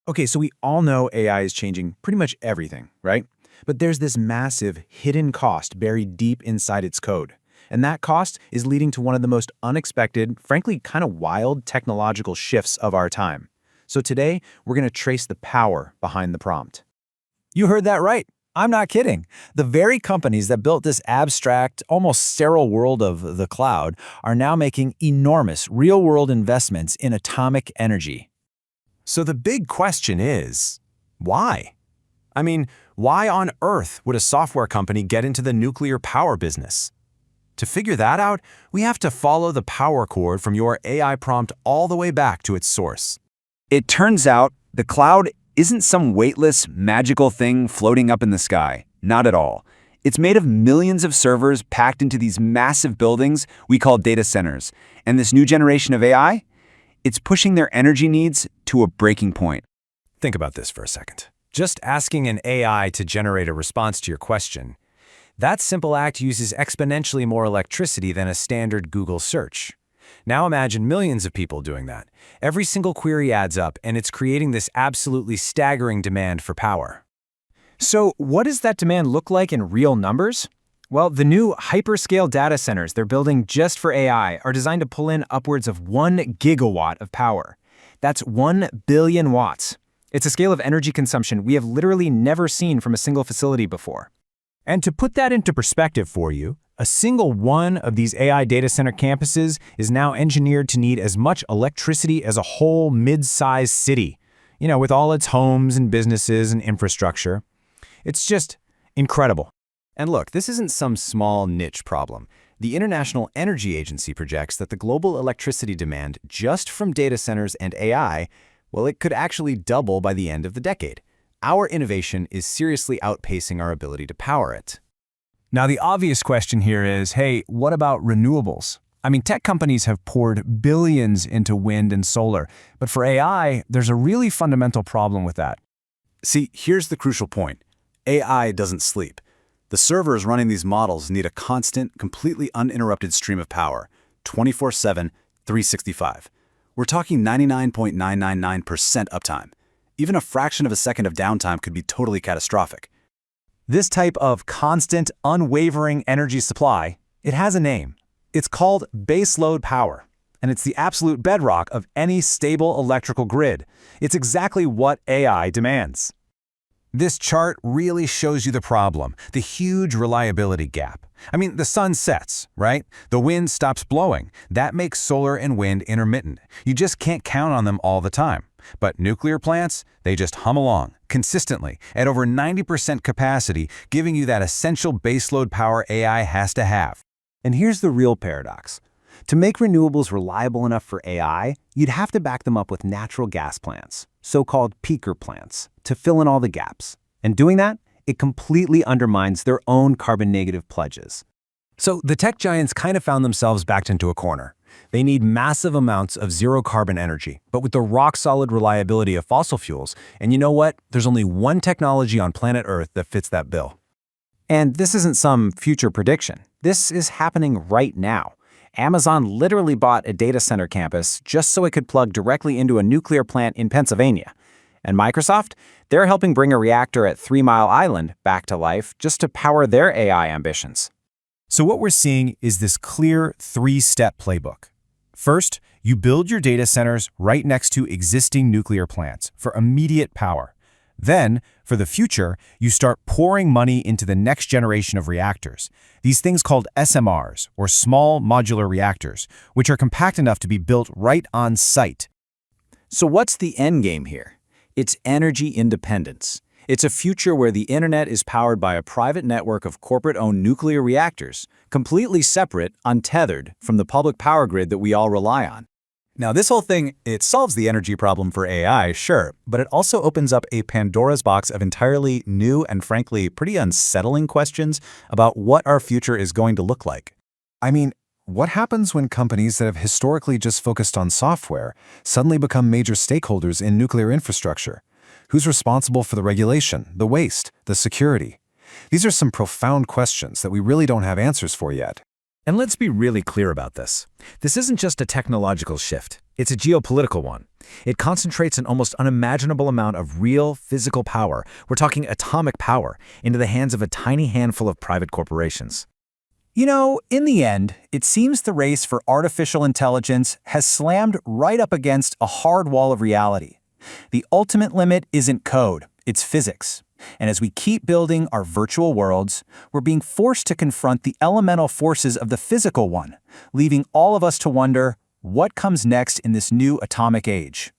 Okay, so we all know AI is changing pretty much everything, right? But there's this massive hidden cost buried deep inside its code. And that cost is leading to one of the most unexpected, frankly, kind of wild technological shifts of our time. So today, we're going to trace the power behind the prompt. You heard that right. I'm not kidding. The very companies that built this abstract, almost sterile world of the cloud are now making enormous real-world investments in atomic energy. So the big question is, why? I mean, why on earth would a software company get into the nuclear power business? To figure that out, we have to follow the power cord from your AI prompt all the way back to its source. It turns out the cloud isn't some weightless, magical thing floating up in the sky. Not at all. It's made of millions of servers packed into these massive buildings we call data centers. And this new generation of AI? It's pushing their energy needs to a breaking point. Think about this for a second. Just asking an AI to generate a response to your question, that simple act uses exponentially more electricity than a standard Google search. Now imagine millions of people doing that. Every single query adds up, and it's creating this absolutely staggering demand for power. So what does that demand look like in real numbers? Well, the new hyperscale data centers they're building just for AI are designed to pull in upwards of 1 gigawatt of power. That's 1 billion watts. It's a scale of energy consumption we have literally never seen from a single facility before. And to put that into perspective for you, a single one of these AI data center campuses is now engineered to need as much electricity as a whole mid-sized city, with all its homes and businesses and infrastructure. It's just incredible. And look, this isn't some small niche problem. The International Energy Agency projects that the global electricity demand just from data centers and AI, well, it could actually double by the end of the decade. Our innovation is seriously outpacing our ability to power it. Now, the obvious question here is, hey, what about renewables? I mean, tech companies have poured billions into wind and solar, but for AI, there's a really fundamental problem with that. See, here's the crucial point. AI doesn't sleep. The servers running these models need a constant, completely uninterrupted stream of power, 24/7, 365. We're talking 99.999% uptime. Even a fraction of a second of downtime could be totally catastrophic. This type of constant, unwavering energy supply, it has a name. It's called baseload power, and it's the absolute bedrock of any stable electrical grid. It's exactly what AI demands. This chart really shows you the problem, the huge reliability gap. I mean, the sun sets, right? The wind stops blowing. That makes solar and wind intermittent. You just can't count on them all the time. But nuclear plants, they just hum along, consistently, at over 90% capacity, giving you that essential baseload power AI has to have. And here's the real paradox. To make renewables reliable enough for AI, you'd have to back them up with natural gas plants, so-called peaker plants, to fill in all the gaps. And doing that, it completely undermines their own carbon-negative pledges. So the tech giants kind of found themselves backed into a corner. They need massive amounts of zero-carbon energy, but with the rock-solid reliability of fossil fuels. And you know what? There's only one technology on planet Earth that fits that bill. And this isn't some future prediction. This is happening right now. Amazon literally bought a data center campus just so it could plug directly into a nuclear plant in Pennsylvania. And Microsoft, they're helping bring a reactor at 3 Mile Island back to life just to power their AI ambitions. So what we're seeing is this clear 3-step playbook. First, you build your data centers right next to existing nuclear plants for immediate power. Then, for the future, you start pouring money into the next generation of reactors, these things called SMRs, or small modular reactors, which are compact enough to be built right on site. So what's the end game here? It's energy independence. It's a future where the internet is powered by a private network of corporate-owned nuclear reactors, completely separate, untethered from the public power grid that we all rely on. Now, this whole thing, it solves the energy problem for AI, sure, but it also opens up a Pandora's box of entirely new and frankly pretty unsettling questions about what our future is going to look like. I mean, what happens when companies that have historically just focused on software suddenly become major stakeholders in nuclear infrastructure? Who's responsible for the regulation, the waste, the security? These are some profound questions that we really don't have answers for yet. And let's be really clear about this. This isn't just a technological shift. It's a geopolitical one. It concentrates an almost unimaginable amount of real, physical power, we're talking atomic power, into the hands of a tiny handful of private corporations. You know, in the end, it seems the race for artificial intelligence has slammed right up against a hard wall of reality. The ultimate limit isn't code, it's physics. And as we keep building our virtual worlds, we're being forced to confront the elemental forces of the physical one, leaving all of us to wonder, what comes next in this new atomic age?